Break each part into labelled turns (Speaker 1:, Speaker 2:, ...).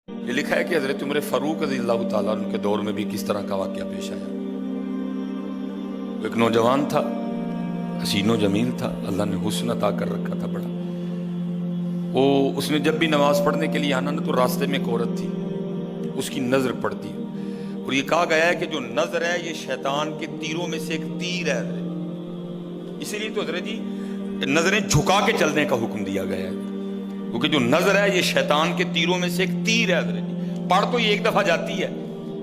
Speaker 1: یہ لکھا ہے کہ حضرت عمر فاروق رضی اللہ تعالیٰ عنہ کے دور میں بھی کس طرح کا واقعہ پیش آیا۔ ایک نوجوان تھا، حسین و جمیل تھا، اللہ نے حسن عطا کر رکھا تھا بڑا۔ اس نے جب بھی نماز پڑھنے کے لیے آنا نا تو راستے میں ایک عورت تھی، اس کی نظر پڑتی، اور یہ کہا گیا ہے کہ جو نظر ہے یہ شیطان کے تیروں میں سے ایک تیر ہے۔ اسی لیے تو حضرت جی نظریں جھکا کے چلنے کا حکم دیا گیا ہے، کیونکہ جو نظر ہے یہ شیطان کے تیروں میں سے ایک تیر ہے حضرت جی۔ پڑھ تو یہ ایک دفعہ جاتی ہے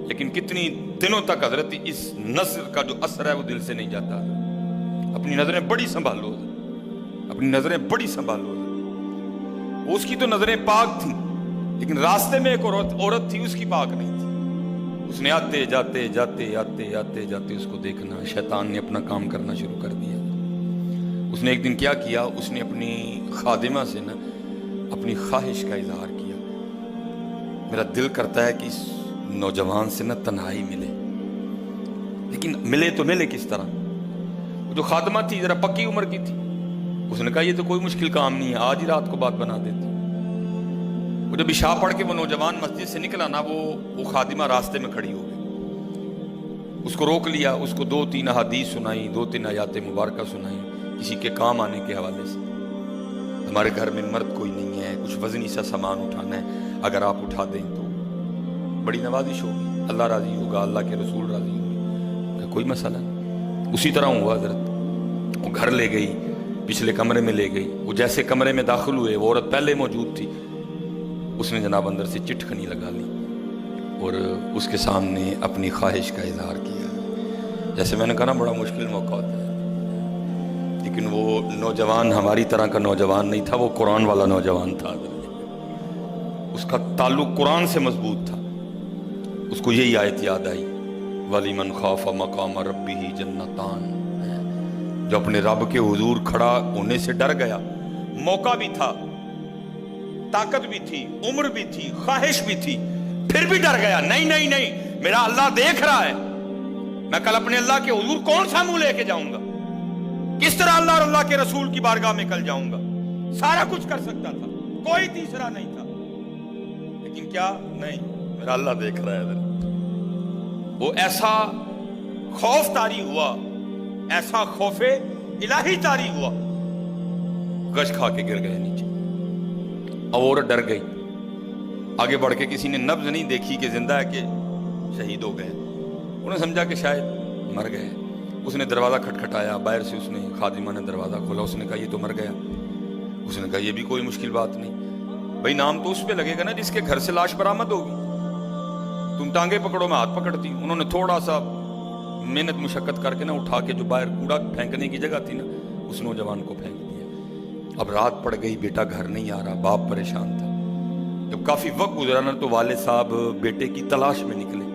Speaker 1: لیکن کتنی دنوں تک حضرت اس نظر کا جو اثر ہے وہ دل سے نہیں جاتا۔ اپنی نظریں بڑی سنبھالو، اپنی نظریں بڑی سنبھالو۔ اس کی تو نظریں پاک تھیں لیکن راستے میں ایک عورت تھی، اس کی پاک نہیں تھی۔ اس نے آتے جاتے جاتے آتے آتے جاتے اس کو دیکھنا، شیطان نے اپنا کام کرنا شروع کر دیا۔ اس نے ایک دن کیا کیا، اس نے اپنی خادمہ سے نا اپنی خواہش کا اظہار کیا، میرا دل کرتا ہے کہ اس نوجوان سے نا تنہائی ملے، لیکن ملے تو ملے کس طرح؟ وہ جو خادمہ تھی ذرا پکی عمر کی تھی، اس نے کہا یہ تو کوئی مشکل کام نہیں ہے، آج ہی رات کو بات بنا دیتی۔ وہ جب عشاء پڑھ کے وہ نوجوان مسجد سے نکلا نا، وہ خادمہ راستے میں کھڑی ہو گئی۔ اس کو روک لیا، اس کو 2-3 احادیث سنائی، 2-3 آیات مبارکہ سنائی کسی کے کام آنے کے حوالے سے۔ ہمارے گھر میں مرد کوئی نہیں ہے، کچھ وزنی سا سامان اٹھانا ہے، اگر آپ اٹھا دیں تو بڑی نوازش ہوگی، اللہ راضی ہوگا، اللہ کے رسول راضی ہوگی، کوئی مسئلہ نہیں۔ اسی طرح ہوا حضرت، وہ گھر لے گئی، پچھلے کمرے میں لے گئی۔ وہ جیسے کمرے میں داخل ہوئے، وہ عورت پہلے موجود تھی، اس نے جناب اندر سے چٹکنی لگا لی اور اس کے سامنے اپنی خواہش کا اظہار کیا۔ جیسے میں نے کہا نا بڑا مشکل موقع ہوتا ہے، لیکن وہ نوجوان ہماری طرح کا نوجوان نہیں تھا، وہ قرآن والا نوجوان تھا، اس کا تعلق قرآن سے مضبوط تھا۔ اس کو یہی آیت یاد آئی، وَلِمَنْ خَافَ مَقَامَ رَبِّهِ جَنَّتَانِ، جو اپنے رب کے حضور کھڑا ہونے سے ڈر گیا، موقع بھی تھا، طاقت بھی تھی، عمر بھی تھی، خواہش بھی تھی، پھر بھی ڈر گیا، نہیں نہیں نہیں میرا اللہ دیکھ رہا ہے، میں کل اپنے اللہ کے حضور کون سا منہ لے کے جاؤں گا، کس طرح اللہ اور اللہ کے رسول کی بارگاہ میں کل جاؤں گا۔ سارا کچھ کر سکتا تھا، کوئی تیسرا نہیں تھا، لیکن کیا نہیں، میرا اللہ دیکھ رہا ہے۔ وہ ایسا خوف طاری ہوا، ایسا خوف الہی طاری ہوا، گش کھا کے گر گئے نیچے۔ عورت ڈر گئی، آگے بڑھ کے کسی نے نبض نہیں دیکھی کہ زندہ ہے کہ شہید ہو گئے، انہوں نے سمجھا کہ شاید مر گئے۔ اس نے دروازہ کھٹکھٹایا، باہر سے اس نے خادمہ نے دروازہ کھولا، اس نے کہا یہ تو مر گیا۔ اس نے کہا یہ بھی کوئی مشکل بات نہیں، بھائی نام تو اس پہ لگے گا نا جس کے گھر سے لاش برآمد ہوگی، تم ٹانگیں پکڑو میں ہاتھ پکڑتی ہوں۔ انہوں نے تھوڑا سا محنت مشقت کر کے نا اٹھا کے جو باہر کوڑا پھینکنے کی جگہ تھی نا، اس نوجوان کو پھینک دیا۔ اب رات پڑ گئی، بیٹا گھر نہیں آ رہا، باپ پریشان تھا۔ جب کافی وقت گزرا نا تو والد صاحب بیٹے کی تلاش میں نکلے،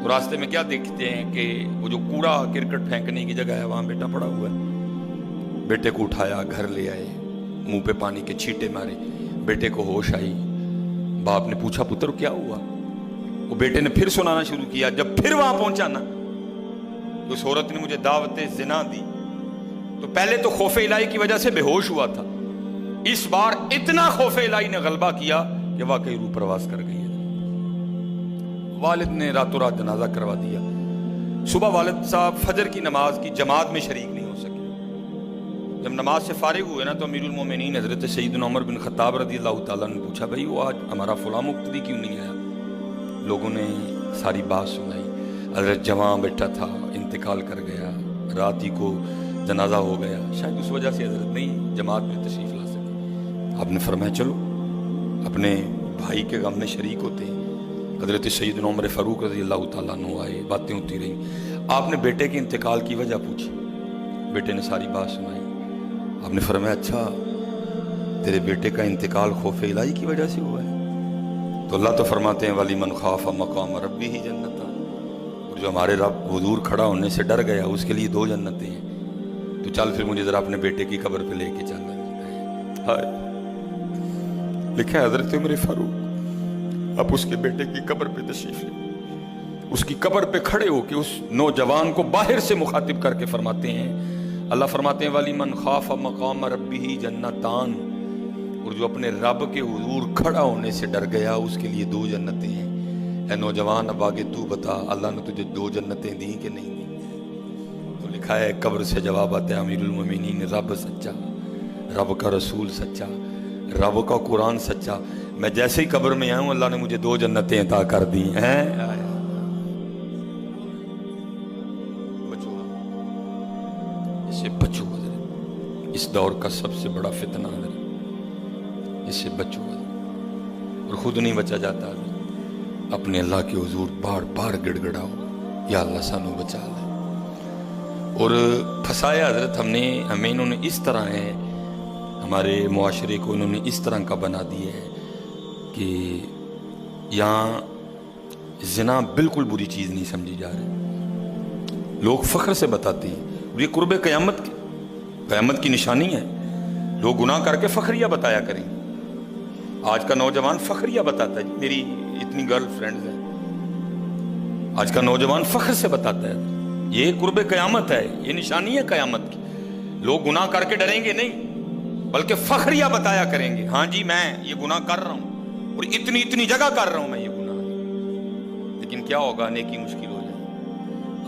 Speaker 1: تو راستے میں کیا دیکھتے ہیں کہ وہ جو کوڑا کرکٹ پھینکنے کی جگہ ہے وہاں بیٹا پڑا ہوا ہے۔ بیٹے کو اٹھایا، گھر لے آئے، منہ پہ پانی کے چھینٹے مارے، بیٹے کو ہوش آئی۔ باپ نے پوچھا پتر کیا ہوا؟ وہ بیٹے نے پھر سنانا شروع کیا۔ جب پھر وہاں پہنچا نا تو اس عورت نے مجھے دعوت زنا دی، تو پہلے تو خوف الہی کی وجہ سے بے ہوش ہوا تھا، اس بار اتنا خوف الہی نے غلبہ کیا کہ واقعی روح پرواز کر گئی ہے۔ والد نے راتوں رات جنازہ کروا دیا۔ صبح والد صاحب فجر کی نماز کی جماعت میں شریک نہیں ہو سکے۔ جب نماز سے فارغ ہوئے نا تو امیر المومنین حضرت سیدنا عمر بن خطاب رضی اللہ تعالیٰ نے پوچھا بھائی وہ آج ہمارا فلاں مقتدی کیوں نہیں آیا؟ لوگوں نے ساری بات سنائی، حضرت جوان بیٹا تھا، انتقال کر گیا، رات ہی کو جنازہ ہو گیا، شاید اس وجہ سے حضرت نہیں جماعت میں تشریف لا سکے۔ آپ نے فرمایا چلو اپنے بھائی کے غم میں شریک ہوتے ہیں۔ حضرت سیدنا عمر فاروق رضی اللہ تعالیٰ عنہ آئے، باتیں ہوتی رہیں، آپ نے بیٹے کے انتقال کی وجہ پوچھی، بیٹے نے ساری بات سنائی۔ آپ نے فرمایا اچھا تیرے بیٹے کا انتقال خوف الہی کی وجہ سے ہوا ہے؟ تو اللہ تو فرماتے ہیں وَلِمَنْ خَافَ مَقَامَ رَبِّهِ جَنَّتَانِ، اور جو ہمارے رب حضور کھڑا ہونے سے ڈر گیا اس کے لیے 2 جنتیں ہیں، تو چل پھر مجھے ذرا اپنے بیٹے کی قبر پہ لے کے چل۔ ہائے، لکھا ہے حضرت عمر فاروق اب اس کے بیٹے کی قبر پہ تشریف لے، اس کی قبر پہ کھڑے ہو کے اس نوجوان کو باہر سے مخاطب کر کے فرماتے ہیں، اللہ فرماتے ہیں وَلِمَنْ خَافَ مَقَامَ رَبِّهِ جَنَّتَانِ، اور جو اپنے رب کے حضور کھڑا ہونے سے ڈر گیا اس کے لیے 2 جنتیں ہیں۔ اے نوجوان اب آگے تو بتا اللہ نے تجھے 2 جنتیں دیں کہ نہیں دیں؟ تو لکھا ہے قبر سے جواب آتا ہے امیر المومنین رب سچا، رب کا رسول سچا، رب کا قرآن سچا، میں جیسے ہی قبر میں آیا ہوں اللہ نے مجھے 2 جنتیں عطا کر دی ہیں۔ بچو اس سے بچو، اس دور کا سب سے بڑا فتنہ ہے، اس سے بچو اور خود نہیں بچا جاتا، اپنے اللہ کے حضور بار بار گڑ گڑاؤ یا اللہ سانو بچا لے۔ اور پھنسایا حضرت ہمیں انہوں نے اس طرح ہے، ہمارے معاشرے کو انہوں نے اس طرح کا بنا دیا ہے کہ یہاں زنا بالکل بری چیز نہیں سمجھی جا رہی، لوگ فخر سے بتاتے ہیں، اور یہ قرب قیامت کی نشانی ہے، لوگ گناہ کر کے فخریہ بتایا کریں۔ آج کا نوجوان فخریہ بتاتا ہے میری اتنی گرل فرینڈز ہیں، آج کا نوجوان فخر سے بتاتا ہے، یہ قرب قیامت ہے، یہ نشانی ہے قیامت کی۔ لوگ گناہ کر کے ڈریں گے نہیں بلکہ فخریہ بتایا کریں گے، ہاں جی میں یہ گناہ کر رہا ہوں اور اتنی جگہ کر رہا ہوں میں یہ گناہ، لیکن کیا ہوگا نیکی مشکل ہو جائے۔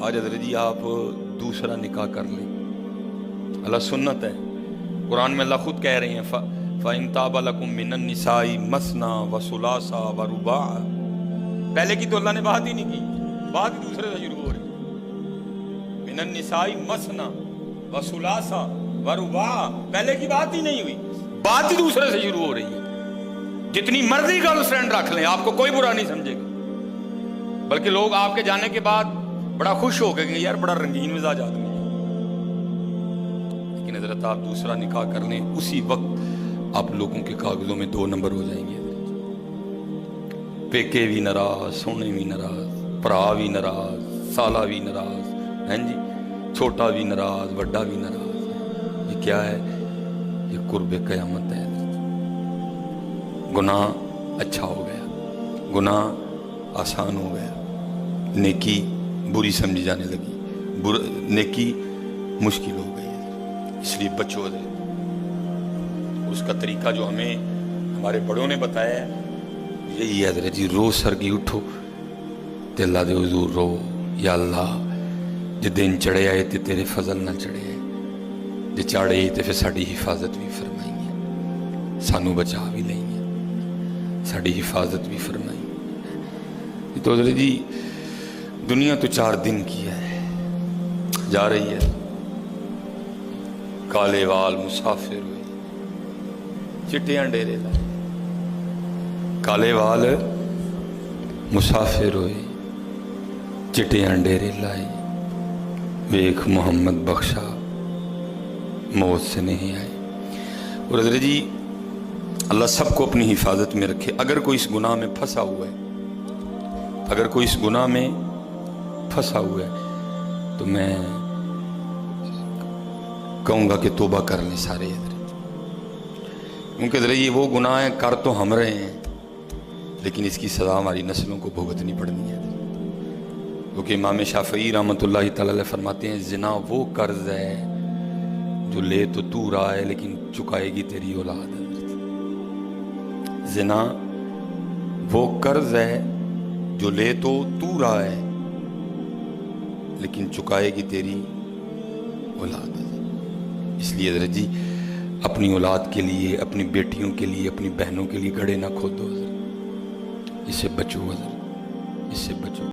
Speaker 1: آج حضرت جی آپ دوسرا نکاح کر لیں، اللہ سنت ہے، قرآن میں اللہ خود کہہ رہے ہیں فَإِن تَابَ لَكُم مِّنَ النِّسَاءِ مَثْنَىٰ وَثُلَاثَ وَرُبَاعَ، پہلے کی تو اللہ نے بات ہی نہیں کی، بات ہی دوسرے سے شروع ہو رہی ہے، مِّنَ النِّسَاءِ مَثْنَىٰ وَثُلَاثَ وَرُبَاعَ، پہلے کی بات ہی نہیں ہوئی، بات ہی دوسرے سے شروع ہو رہی ہے۔ جتنی مرضی گرل فرینڈ رکھ لیں آپ کو کوئی برا نہیں سمجھے گا، بلکہ لوگ آپ کے جانے کے بعد بڑا خوش ہو گئے کہ یار بڑا رنگین مزاج آدمی ہے، لیکن حضرت آپ دوسرا نکاح کر لیں اسی وقت آپ لوگوں کے کاغذوں میں 2 نمبر ہو جائیں گے، پیکے بھی ناراض، سونے بھی ناراض، پرا بھی ناراض، سالہ بھی ناراض، ہیں جی چھوٹا بھی ناراض، بڑا بھی ناراض۔ یہ کیا ہے؟ یہ قرب قیامت ہے۔ گناہ اچھا ہو گیا، گناہ آسان ہو گیا، نیکی بری سمجھی جانے لگی، نیکی مشکل ہو گئی، اس لیے بچو دے۔ اس کا طریقہ جو ہمیں ہمارے بڑوں نے بتایا ہے یہی ہے حضرت جی، روز سرگی اٹھو تے اللہ دے حضور رو، یا اللہ جے دن چڑھے آئے تے تیرے فضل نہ چڑھے آئے، جے چاڑے تے پھر ساڑی حفاظت بھی فرمائیں گے، سانو بچا بھی لیں گے، ساڑی حفاظت بھی فرمائیں گے۔ تو حضرت جی دنیا تو 4 دن کی ہے، جا رہی ہے، کالے وال مسافر ہوئے چٹیاں ڈیرے لائے، کالے وال مسافر ہوئے چٹیاں ڈیرے لائے، ویکھ محمد بخشا موت سے نہیں آئے۔ اور حضرت جی اللہ سب کو اپنی حفاظت میں رکھے۔ اگر کوئی اس گناہ میں پھنسا ہوا ہے، اگر کوئی اس گناہ میں پھنسا ہوا ہے تو میں کہوں گا کہ توبہ کر لیں سارے حضرت، کیونکہ حضرت یہ وہ گناہ ہیں کر تو ہم رہے ہیں لیکن اس کی سزا ہماری نسلوں کو بھگتنی پڑنی ہے، کیونکہ امام شافعی رحمۃ اللہ تعالی علیہ فرماتے ہیں زنا وہ قرض ہے جو لے تو رہا ہے لیکن چکائے گی تیری اولاد۔ زنا وہ قرض ہے جو لے تو رہا ہے لیکن چکائے گی تیری اولاد۔ اس لیے حضرت جی اپنی اولاد کے لیے، اپنی بیٹیوں کے لیے، اپنی بہنوں کے لیے گڑھے نہ کھودو حضرت، اس سے بچو حضرت۔